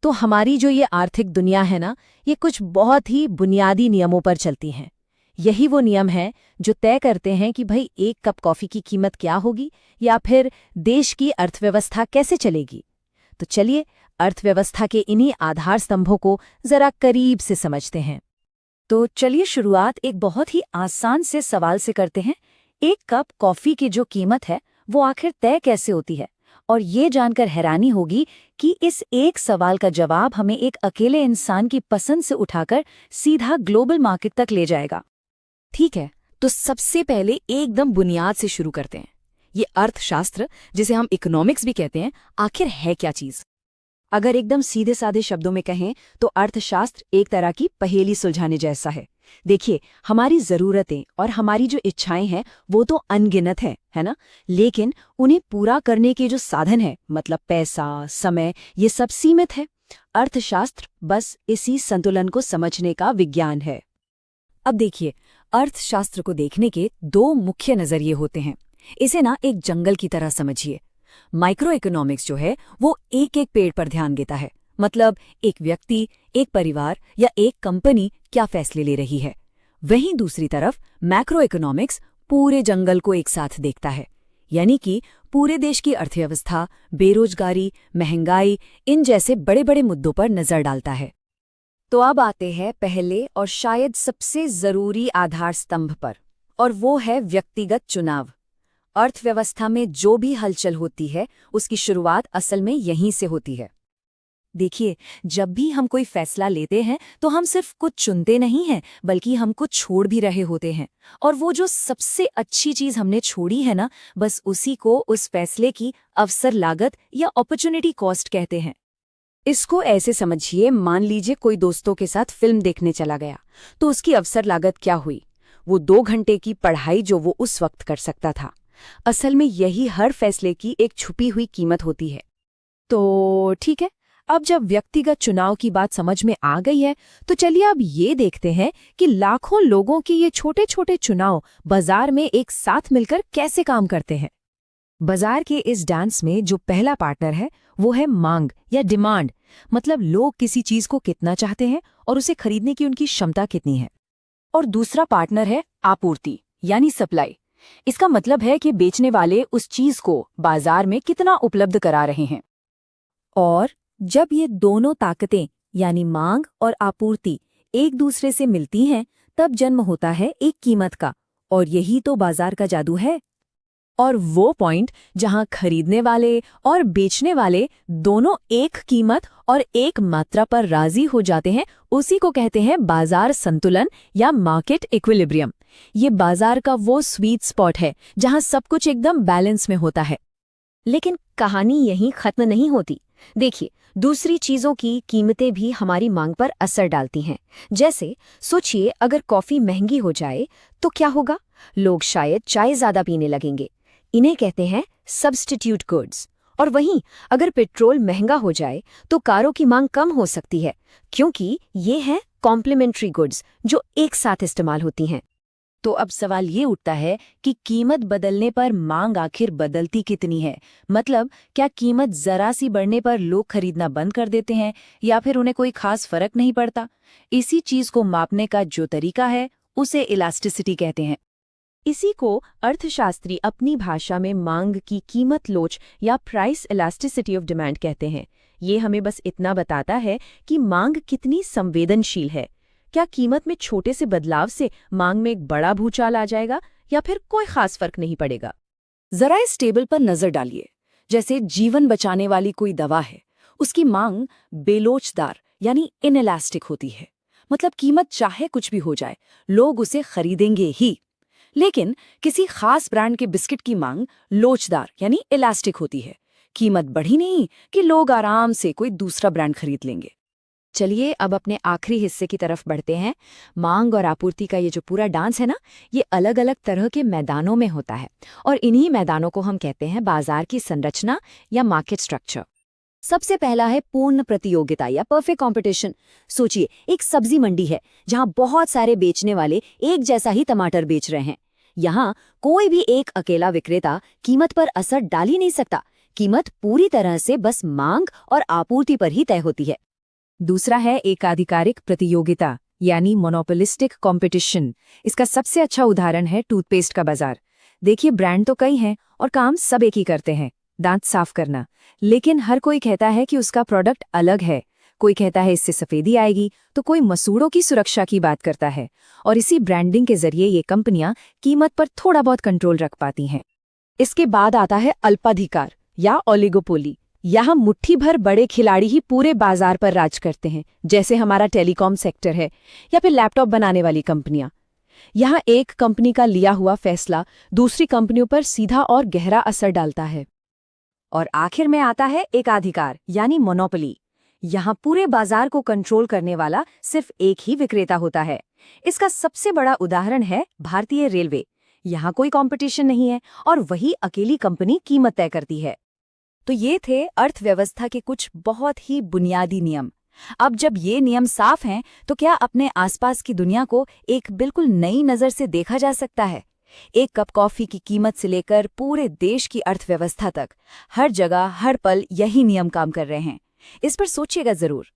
तो हमारी जो ये आर्थिक दुनिया है ना, ये कुछ बहुत ही बुनियादी नियमों पर चलती हैं। यही वो नियम हैं जो तय करते हैं कि भाई एक कप कॉफ़ी की कीमत क्या होगी या फिर देश की अर्थव्यवस्था कैसे चलेगी। तो चलिए अर्थव्यवस्था के इन्हीं आधार स्तंभों को जरा करीब से समझते हैं। तो चलिए शुरुआत एक बहुत ही आसान से सवाल से करते हैं। एक कप कॉफी की जो कीमत है वो आखिर तय कैसे होती है? और ये जानकर हैरानी होगी कि इस एक सवाल का जवाब हमें एक अकेले इंसान की पसंद से उठाकर सीधा ग्लोबल मार्केट तक ले जाएगा। ठीक है, तो सबसे पहले एकदम बुनियाद से शुरू करते हैं। ये अर्थशास्त्र, जिसे हम इकोनॉमिक्स भी कहते हैं, आखिर है क्या चीज? अगर एकदम सीधे साधे शब्दों में कहें तो अर्थशास्त्र एक तरह की पहेली सुलझाने जैसा है। देखिए, हमारी जरूरतें और हमारी जो इच्छाएं हैं वो तो अनगिनत है ना? लेकिन उन्हें पूरा करने के जो साधन है, मतलब पैसा, समय, ये सब सीमित है। अर्थशास्त्र बस इसी संतुलन को समझने का विज्ञान है। अब देखिए, अर्थशास्त्र को देखने के दो मुख्य नजरिए होते हैं। इसे ना एक जंगल की तरह समझिए। माइक्रो इकोनॉमिक्स जो है वो एक एक पेड़ पर ध्यान देता है, मतलब एक व्यक्ति, एक परिवार या एक कंपनी क्या फैसले ले रही है। वहीं दूसरी तरफ मैक्रो इकोनॉमिक्स पूरे जंगल को एक साथ देखता है, यानी कि पूरे देश की अर्थव्यवस्था, बेरोजगारी, महंगाई, इन जैसे बड़े बड़े मुद्दों पर नजर डालता है। तो अब आते हैं पहले और शायद सबसे जरूरी आधार स्तंभ पर, और वो है व्यक्तिगत चुनाव। अर्थव्यवस्था में जो भी हलचल होती है उसकी शुरुआत असल में यहीं से होती है। देखिए, जब भी हम कोई फैसला लेते हैं तो हम सिर्फ कुछ चुनते नहीं हैं, बल्कि हम कुछ छोड़ भी रहे होते हैं। और वो जो सबसे अच्छी चीज हमने छोड़ी है ना, बस उसी को उस फैसले की अवसर लागत या अपॉर्चुनिटी कॉस्ट कहते हैं। इसको ऐसे समझिए, मान लीजिए कोई दोस्तों के साथ फिल्म देखने चला गया, तो उसकी अवसर लागत क्या हुई? वो 2 घंटे की पढ़ाई जो वो उस वक्त कर सकता था। असल में यही हर फैसले की एक छुपी हुई कीमत होती है। तो ठीक है, अब जब व्यक्तिगत चुनाव की बात समझ में आ गई है, तो चलिए अब ये देखते हैं कि लाखों लोगों के ये छोटे छोटे चुनाव बाजार में एक साथ मिलकर कैसे काम करते हैं। बाजार के इस डांस में जो पहला पार्टनर है वो है मांग या डिमांड, मतलब लोग किसी चीज को कितना चाहते हैं और उसे खरीदने की उनकी क्षमता कितनी है। और दूसरा पार्टनर है आपूर्ति यानी सप्लाई। इसका मतलब है कि बेचने वाले उस चीज को बाजार में कितना उपलब्ध करा रहे हैं। और जब ये दोनों ताकतें यानी मांग और आपूर्ति एक दूसरे से मिलती हैं, तब जन्म होता है एक कीमत का। और यही तो बाजार का जादू है। और वो पॉइंट जहां खरीदने वाले और बेचने वाले दोनों एक कीमत और एक मात्रा पर राजी हो जाते हैं, उसी को कहते हैं बाजार संतुलन या मार्केट इक्विलिब्रियम। ये बाजार का वो स्वीट स्पॉट है जहां सब कुछ एकदम बैलेंस में होता है। लेकिन कहानी यहीं खत्म नहीं होती। देखिए, दूसरी चीजों की कीमतें भी हमारी मांग पर असर डालती हैं। जैसे सोचिए, अगर कॉफी महंगी हो जाए तो क्या होगा? लोग शायद चाय ज्यादा पीने लगेंगे। इन्हें कहते हैं सब्स्टिट्यूट गुड्स। और वहीं अगर पेट्रोल महंगा हो जाए तो कारों की मांग कम हो सकती है, क्योंकि ये हैं कॉम्प्लीमेंट्री गुड्स जो एक साथ इस्तेमाल होती हैं। तो अब सवाल ये उठता है कि कीमत बदलने पर मांग आखिर बदलती कितनी है? मतलब क्या कीमत जरा सी बढ़ने पर लोग खरीदना बंद कर देते हैं या फिर उन्हें कोई खास फर्क नहीं पड़ता? इसी चीज को मापने का जो तरीका है उसे इलास्टिसिटी कहते हैं। इसी को अर्थशास्त्री अपनी भाषा में मांग की कीमत लोच या प्राइस इलास्टिसिटी ऑफ डिमांड कहते हैं। ये हमें बस इतना बताता है कि मांग कितनी संवेदनशील है। क्या कीमत में छोटे से बदलाव से मांग में एक बड़ा भूचाल आ जाएगा या फिर कोई खास फर्क नहीं पड़ेगा? जरा इस टेबल पर नजर डालिए। जैसे जीवन बचाने वाली कोई दवा है, उसकी मांग बेलोचदार यानी इनइलास्टिक होती है। मतलब कीमत चाहे कुछ भी हो जाए, लोग उसे खरीदेंगे ही। लेकिन किसी खास ब्रांड के बिस्किट की मांग लोचदार यानी इलास्टिक होती है। कीमत बढ़ी नहीं कि लोग आराम से कोई दूसरा ब्रांड खरीद लेंगे। चलिए अब अपने आखिरी हिस्से की तरफ बढ़ते हैं। मांग और आपूर्ति का ये जो पूरा डांस है ना, ये अलग अलग तरह के मैदानों में होता है, और इन्हीं मैदानों को हम कहते हैं बाजार की संरचना या मार्केट स्ट्रक्चर। सबसे पहला है पूर्ण प्रतियोगिता या परफेक्ट कंपटीशन। सोचिए, एक सब्जी मंडी है जहां बहुत सारे बेचने वाले एक जैसा ही टमाटर बेच रहे हैं। यहाँ कोई भी एक अकेला विक्रेता कीमत पर असर डाल ही नहीं सकता। कीमत पूरी तरह से बस मांग और आपूर्ति पर ही तय होती है। दूसरा है एकाधिकारिक प्रतियोगिता यानी मोनोपोलिस्टिक कंपटीशन। इसका सबसे अच्छा उदाहरण है टूथपेस्ट का बाजार। देखिए, ब्रांड तो कई हैं और काम सब एक ही करते हैं, दांत साफ करना, लेकिन हर कोई कहता है कि उसका प्रोडक्ट अलग है। कोई कहता है इससे सफेदी आएगी, तो कोई मसूड़ों की सुरक्षा की बात करता है। और इसी ब्रांडिंग के जरिए ये कंपनियां कीमत पर थोड़ा बहुत कंट्रोल रख पाती हैं। इसके बाद आता है अल्पाधिकार या ओलिगोपोली। यहाँ मुट्ठी भर बड़े खिलाड़ी ही पूरे बाजार पर राज करते हैं, जैसे हमारा टेलीकॉम सेक्टर है या फिर लैपटॉप बनाने वाली कंपनियां। यहाँ एक कंपनी का लिया हुआ फैसला दूसरी कंपनियों पर सीधा और गहरा असर डालता है। और आखिर में आता है एकाधिकार यानी मोनोपोली। यहाँ पूरे बाजार को कंट्रोल करने वाला सिर्फ एक ही विक्रेता होता है। इसका सबसे बड़ा उदाहरण है भारतीय रेलवे। यहाँ कोई कंपटीशन नहीं है और वही अकेली कंपनी कीमत तय करती है। तो ये थे अर्थव्यवस्था के कुछ बहुत ही बुनियादी नियम। अब जब ये नियम साफ हैं, तो क्या अपने आसपास की दुनिया को एक बिल्कुल नई नज़र से देखा जा सकता है? एक कप कॉफी की कीमत से लेकर पूरे देश की अर्थव्यवस्था तक, हर जगह हर पल यही नियम काम कर रहे हैं। इस पर सोचिएगा जरूर।